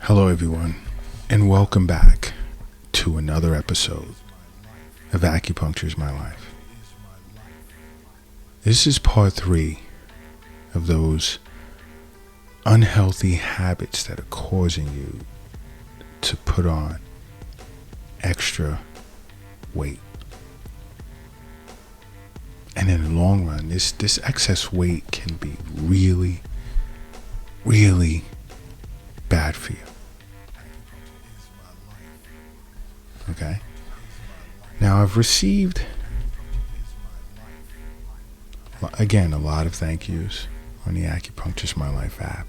Hello, everyone, and welcome back to another episode of Acupuncture is My Life. This is part 3 of those unhealthy habits that are causing you to put on extra weight. And in the long run, this excess weight can be really, really bad for you. Okay? Now, I've received, again, a lot of thank yous on the Acupuncture is My Life app,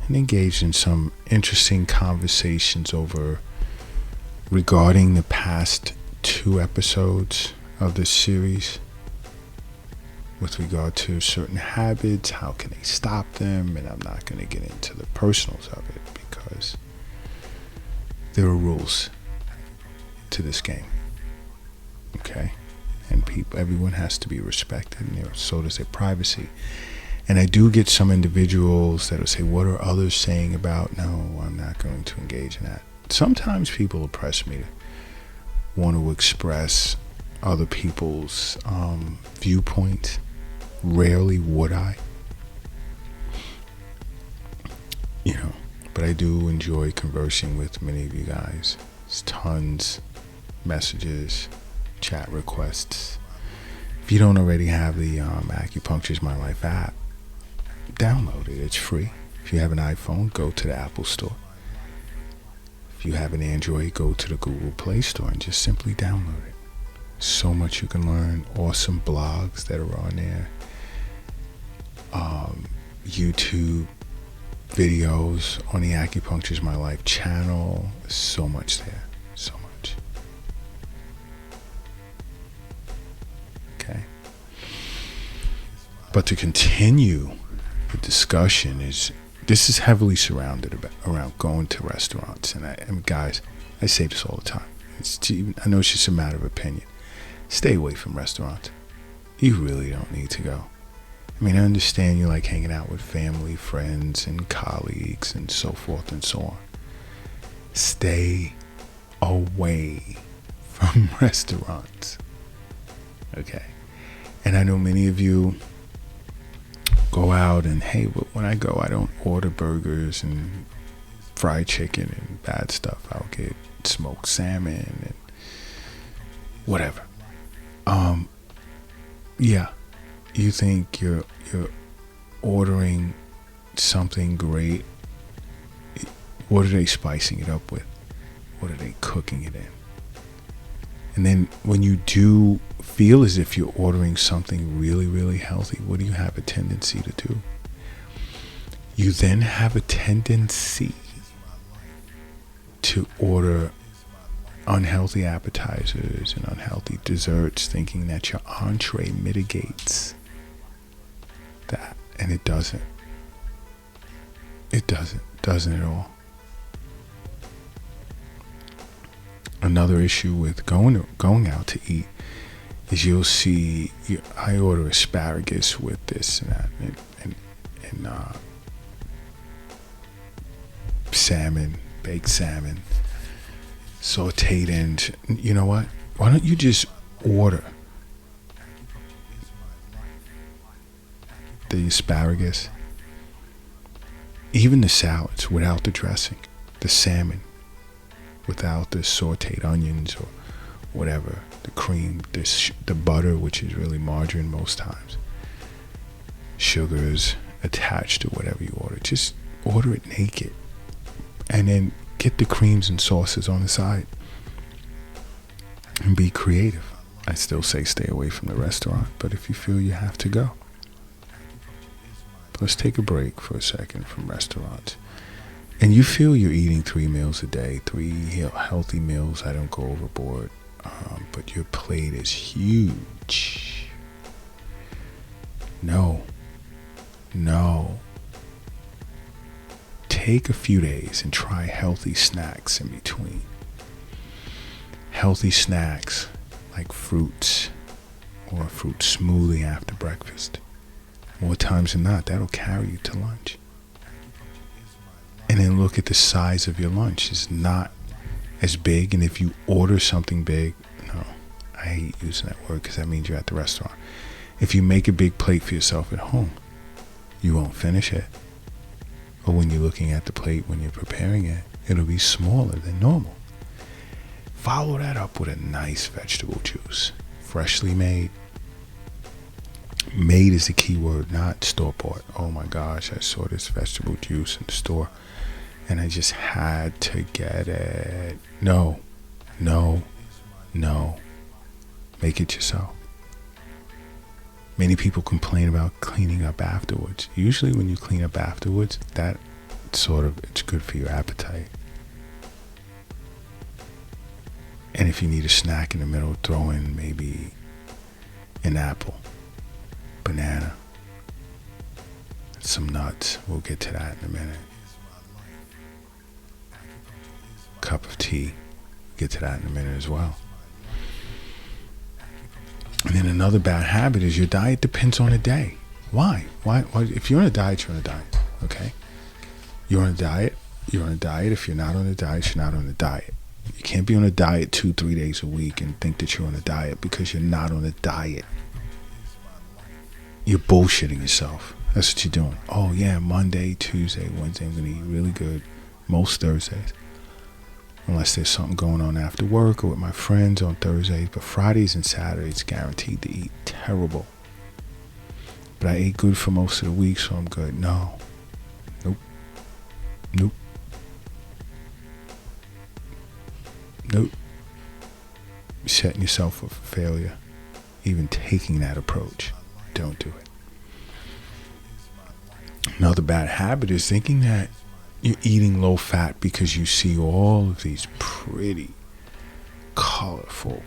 and engaged in some interesting conversations regarding the past 2 episodes of this series with regard to certain habits, how can they stop them, and I'm not going to get into the personals of it because there are rules to this game, okay? And everyone has to be respected, and so does their privacy. And I do get some individuals that will say, what are others saying about, no, I'm not going to engage in that. Sometimes people oppress me to want to express other people's viewpoint. Rarely would I, but I do enjoy conversing with many of you guys. There's tons messages, chat requests. If you don't already have the Acupuncture is My Life app, download it. It's free. If you have an iPhone, go to the Apple Store. If you have an Android, go to the Google Play Store and just simply download it. So much you can learn. Awesome blogs that are on there. YouTube videos on the Acupuncture is My Life channel. So much there. So much. Okay. But to continue the discussion this is heavily surrounded around going to restaurants. And guys, I say this all the time. I know it's just a matter of opinion. Stay away from restaurants. You really don't need to go. I mean, I understand you like hanging out with family, friends, and colleagues, and so forth and so on. Stay away from restaurants. Okay? And I know many of you go out and, hey, when I go, I don't order burgers and fried chicken and bad stuff. I'll get smoked salmon and whatever. Yeah. You think you're ordering something great. What are they spicing it up with? What are they cooking it in? And then when you do feel as if you're ordering something really, really healthy, what do you have a tendency to do? You then have a tendency to order unhealthy appetizers and unhealthy desserts, thinking that your entree mitigates that, and it doesn't. It doesn't at all. Another issue with going out to eat is you'll see I order asparagus with this and that and salmon, baked salmon, sauteed, and you know what? Why don't you just order the asparagus, even the salads without the dressing, the salmon without the sauteed onions or whatever, the cream, the butter, which is really margarine most times, sugars attached to whatever you order. Just order it naked, and then get the creams and sauces on the side and be creative. I still say stay away from the restaurant, but if you feel you have to go. Let's take a break for a second from restaurants. And you feel you're eating 3 meals a day, 3 healthy meals. I don't go overboard. But your plate is huge. No. Take a few days and try healthy snacks in between. Healthy snacks like fruits or a fruit smoothie after breakfast. More times than not, that'll carry you to lunch. And And then look at the size of your lunch. It's not as big. And if you order something big, no, I hate using that word because that means you're at the restaurant. If you make a big plate for yourself at home, you won't finish it. Or when you're looking at the plate, when you're preparing it, it'll be smaller than normal. Follow that up with a nice vegetable juice. Freshly made. Made is the key word, not store-bought. Oh my gosh, I saw this vegetable juice in the store and I just had to get it. No. Make it yourself. Many people complain about cleaning up afterwards. Usually when you clean up afterwards, that it's good for your appetite. And if you need a snack in the middle, throw in maybe an apple, banana, some nuts. We'll get to that in a minute. Cup of tea. We'll get to that in a minute as well. And then another bad habit is your diet depends on a day. Why? If you're on a diet, you're on a diet. Okay? You're on a diet. If you're not on a diet, you're not on a diet. You can't be on a diet 2-3 days a week and think that you're on a diet because you're not on a diet. You're bullshitting yourself. That's what you're doing. Oh yeah, Monday, Tuesday, Wednesday, I'm going to eat really good. Most Thursdays. Unless there's something going on after work or with my friends on Thursdays. But Fridays and Saturdays, guaranteed to eat terrible. But I ate good for most of the week, so I'm good. No. Nope. You're setting yourself up for failure. Even taking that approach. Don't do it. Another bad habit is thinking that you're eating low fat because you see all of these pretty, colorful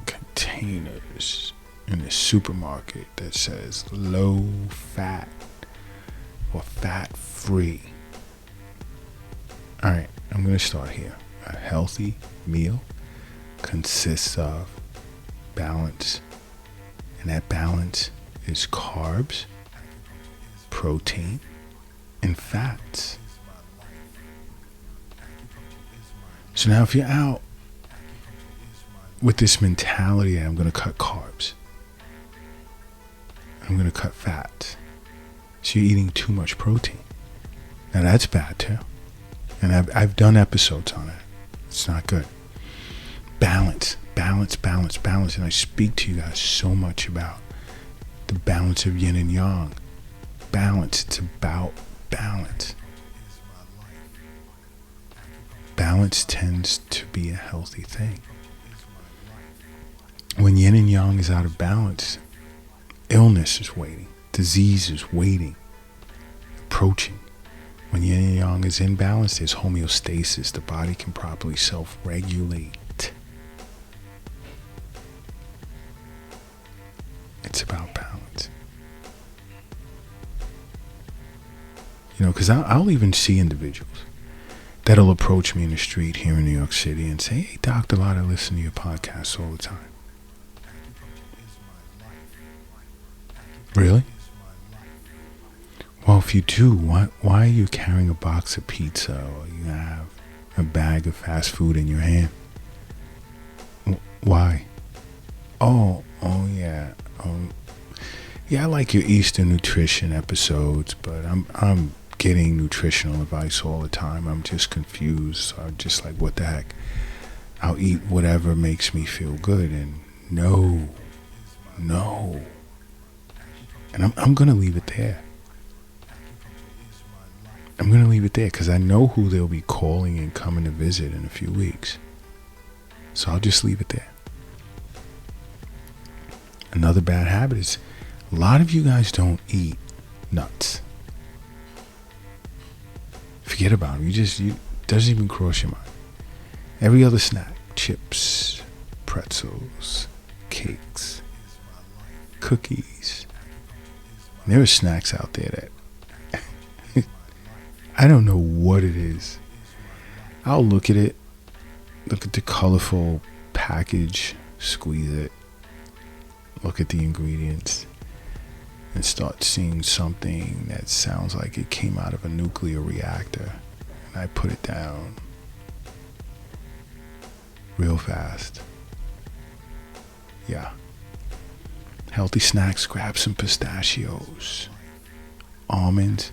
containers in the supermarket that says low fat or fat free. All right, I'm going to start here. A healthy meal consists of balance, and that balance is carbs, protein, and fats. So now if you're out with this mentality, I'm going to cut carbs, I'm going to cut fats, so you're eating too much protein. Now that's bad too. And I've done episodes on it. It's not good. Balance. And I speak to you guys so much about the balance of yin and yang. Balance. It's about balance. Balance tends to be a healthy thing. When yin and yang is out of balance, illness is waiting. Disease is waiting. Approaching. When yin and yang is in balance, there's homeostasis. The body can properly self-regulate. It's about balance. You know, because I'll even see individuals that'll approach me in the street here in New York City and say, "Hey, Dr. Lott, I listen to your podcast all the time." Really? Well, if you do, why are you carrying a box of pizza or you have a bag of fast food in your hand? Why? Oh yeah. Yeah, I like your Eastern nutrition episodes, but I'm getting nutritional advice all the time. I'm just confused. I'm just like, what the heck? I'll eat whatever makes me feel good, and no. And I'm gonna leave it there. I'm going to leave it there because I know who they'll be calling and coming to visit in a few weeks. So I'll just leave it there. Another bad habit is a lot of you guys don't eat nuts. Forget about them. It doesn't even cross your mind. Every other snack, chips, pretzels, cakes, cookies. And there are snacks out there that I don't know what it is. I'll look at it, look at the colorful package, squeeze it, look at the ingredients, and start seeing something that sounds like it came out of a nuclear reactor. and I put it down real fast. Yeah. Healthy snacks, grab some pistachios, almonds.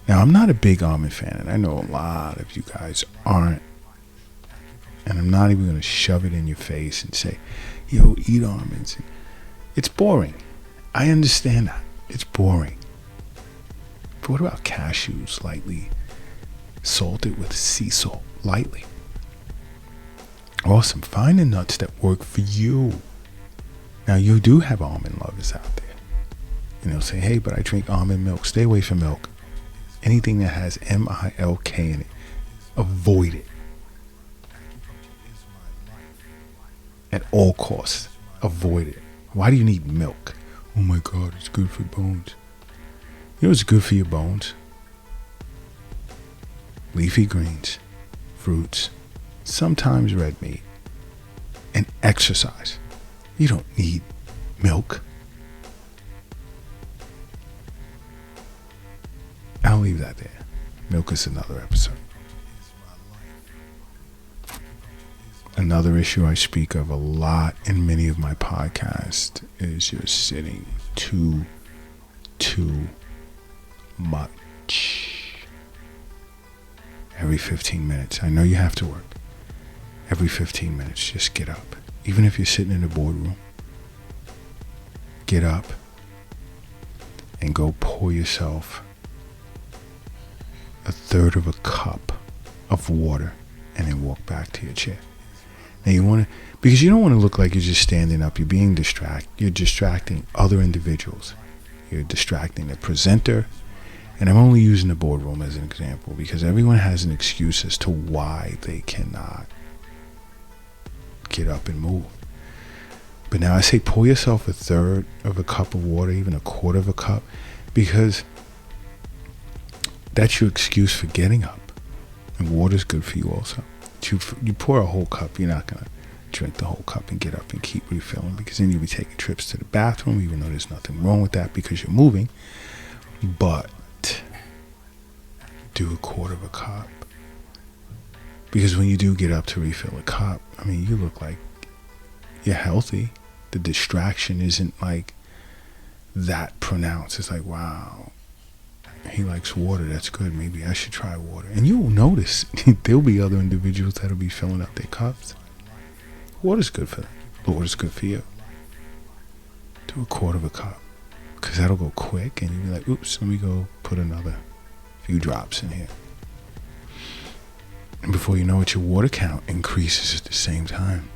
Now, I'm not a big almond fan, and I know a lot of you guys aren't. And I'm not even going to shove it in your face and say, yo, eat almonds. It's boring. I understand that. It's boring. But what about cashews? Lightly salted with sea salt. Lightly. Awesome. Find the nuts that work for you. Now, you do have almond lovers out there. And they'll say, hey, but I drink almond milk. Stay away from milk. Anything that has milk in it, avoid it. At all costs, avoid it. Why do you need milk? Oh my God, it's good for bones. You know what's good for your bones? Leafy greens, fruits, sometimes red meat, and exercise. You don't need milk. I'll leave that there. Milk is another episode. Another issue I speak of a lot in many of my podcasts is you're sitting too much. Every 15 minutes. I know you have to work. Every 15 minutes, just get up. Even if you're sitting in the boardroom, get up and go pour yourself a third of a cup of water and then walk back to your chair. Now you want to, because you don't want to look like you're just standing up. You're being you're distracting other individuals. You're distracting the presenter. And I'm only using the boardroom as an example because everyone has an excuse as to why they cannot get up and move. But now I say pour yourself a third of a cup of water, even a quarter of a cup, because that's your excuse for getting up. And water's good for you also. You pour a whole cup, you're not going to drink the whole cup and get up and keep refilling, because then you'll be taking trips to the bathroom, even though there's nothing wrong with that because you're moving. But do a quarter of a cup. Because when you do get up to refill a cup, I mean, you look like you're healthy. The distraction isn't like that pronounced. It's like, wow, he likes water. That's good. Maybe I should try water. And you'll notice there'll be other individuals that'll be filling up their cups. Water's good for them. Water's good for you. Do a quarter of a cup, because that'll go quick, and you'll be like, oops, let me go put another few drops in here. And before you know it, your water count increases at the same time.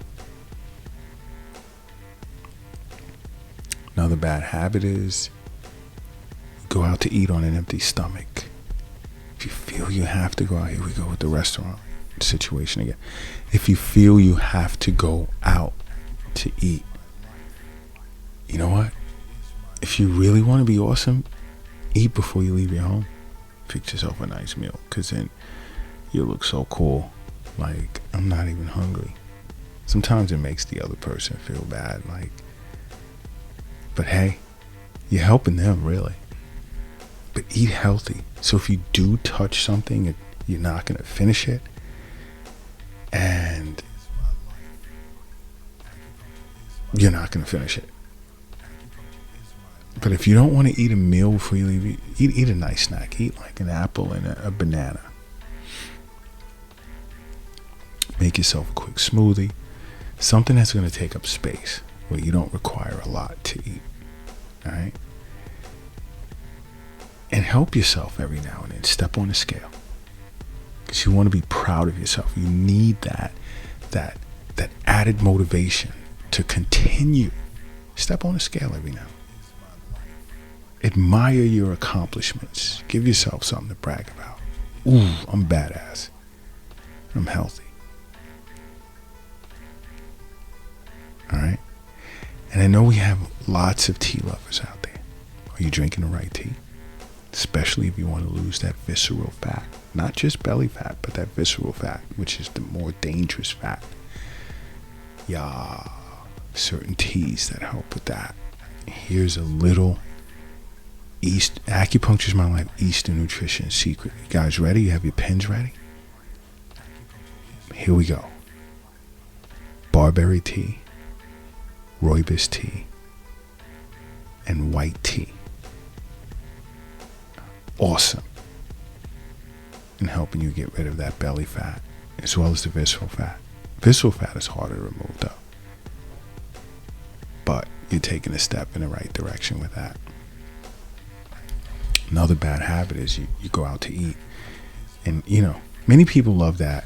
Another bad habit is go out to eat on an empty stomach. If you feel you have to go out, here we go with the restaurant situation again. If you feel you have to go out to eat, you know what? If you really want to be awesome, eat before you leave your home. Fix yourself a nice meal, because then you look so cool. Like, I'm not even hungry. Sometimes it makes the other person feel bad. Like, but hey, you're helping them, really. But eat healthy. So if you do touch something, you're not going to finish it. And you're not going to finish it. But if you don't want to eat a meal before you leave, eat a nice snack. Eat like an apple and a banana. Make yourself a quick smoothie. Something that's going to take up space, where you don't require a lot to eat. All right? And help yourself every now and then. Step on the scale. Because you want to be proud of yourself. You need that added motivation to continue. Step on the scale every now and then. Admire your accomplishments. Give yourself something to brag about. Ooh, I'm badass. I'm healthy. All right? And I know we have lots of tea lovers out there. Are you drinking the right tea? Especially if you want to lose that visceral fat. Not just belly fat, but that visceral fat, which is the more dangerous fat. Yeah, certain teas that help with that. Here's a little Acupuncture's My Life Eastern Nutrition secret. You guys ready? You have your pens ready? Here we go. Barberry tea, rooibos tea, and white tea. Awesome in helping you get rid of that belly fat as well as the visceral fat. Visceral fat is harder to remove though, but you're taking a step in the right direction with that. Another bad habit is you go out to eat, and many people love that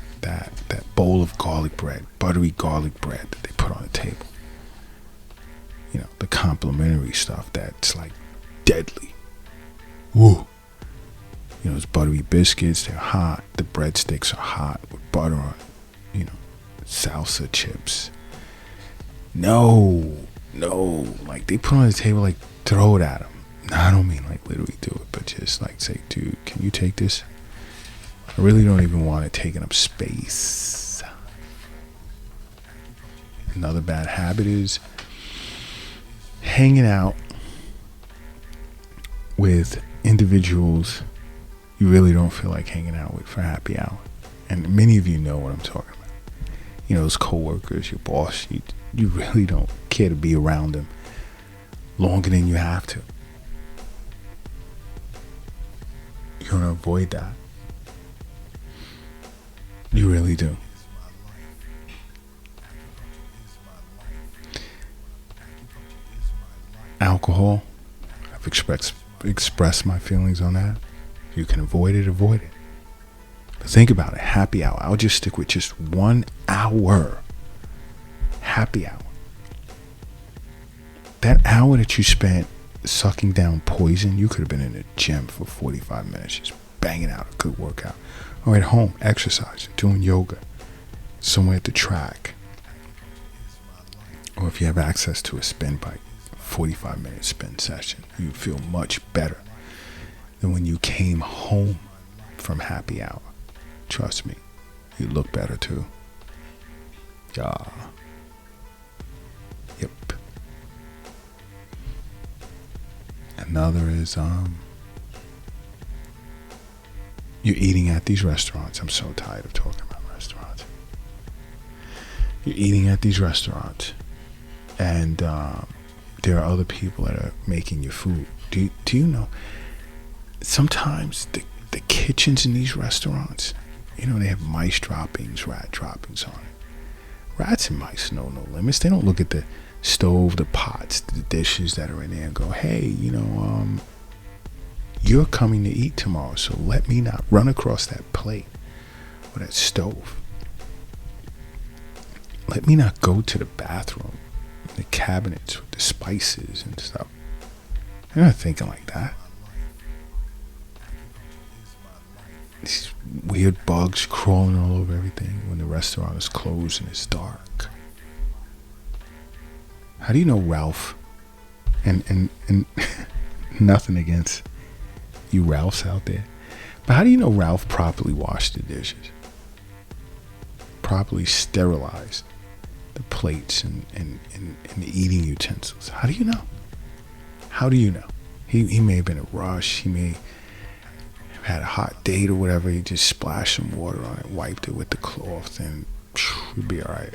bowl of garlic bread, buttery garlic bread that they put on the table. The complimentary stuff that's like deadly. Woo. Those buttery biscuits, they're hot. The breadsticks are hot with butter on it. Salsa chips. No. Like they put on the table, like throw it at them. No, I don't mean like literally do it, but just like say, dude, can you take this? I really don't even want it taking up space. Another bad habit is hanging out with individuals you really don't feel like hanging out with for happy hour. And many of you know what I'm talking about. Those coworkers, your boss, you really don't care to be around them longer than you have to. You want to avoid that. You really do. Alcohol, I've expressed my feelings on that. If you can avoid it, avoid it. But think about it, happy hour. I'll just stick with just 1 hour. Happy hour. That hour that you spent sucking down poison, you could have been in the gym for 45 minutes just banging out a good workout. Or at home, exercising, doing yoga, somewhere at the track. Or if you have access to a spin bike, 45-minute spin session, you feel much better than when you came home from happy hour. Trust me, you look better too. Yeah. Yep. Another is you're eating at these restaurants. I'm so tired of talking about restaurants. You're eating at these restaurants, and there are other people that are making your food. Do you know? Sometimes the kitchens in these restaurants, they have mice droppings, rat droppings on it. Rats and mice know no limits. They don't look at the stove, the pots, the dishes that are in there and go, hey, you're coming to eat tomorrow, so let me not run across that plate or that stove. Let me not go to the bathroom, the cabinets with the spices and stuff. They're not thinking like that. These weird bugs crawling all over everything when the restaurant is closed and it's dark. How do you know Ralph? And nothing against you Ralphs out there, but how do you know Ralph properly washed the dishes, properly sterilized the plates and the eating utensils? How do you know? How do you know? He may have been in a rush. He may have had a hot date or whatever. He just splashed some water on it, wiped it with the cloth, and you'll be all right.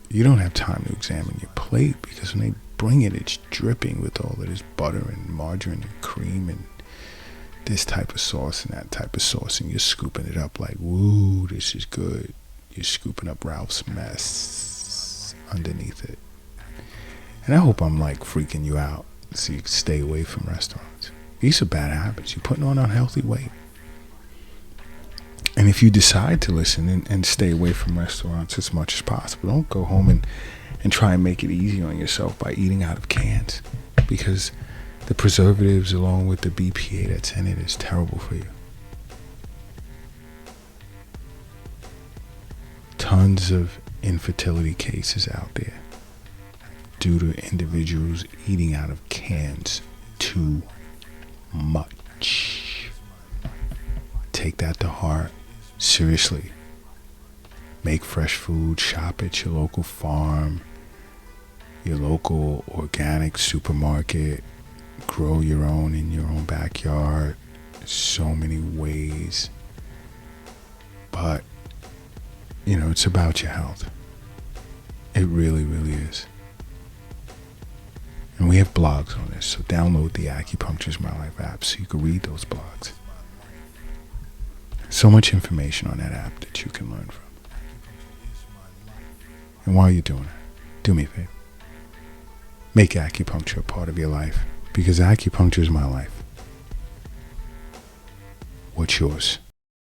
You don't have time to examine your plate because when they bring it, it's dripping with all of this butter and margarine and cream and this type of sauce and that type of sauce, and you're scooping it up like, woo, this is good. You're scooping up Ralph's mess underneath it. And I hope I'm like freaking you out so you can stay away from restaurants. These are bad habits. You're putting on unhealthy weight. And if you decide to listen and stay away from restaurants as much as possible, don't go home and try and make it easy on yourself by eating out of cans, because the preservatives along with the BPA that's in it is terrible for you. Tons of infertility cases out there due to individuals eating out of cans too much. Take that to heart. Seriously. Make fresh food. Shop at your local farm, your local organic supermarket. Grow your own in your own backyard. So many ways. But It's about your health. It really, really is. And we have blogs on this, so download the Acupuncture is My Life app so you can read those blogs. So much information on that app that you can learn from. And while you're doing it, do me a favor. Make acupuncture a part of your life, because acupuncture is my life. What's yours?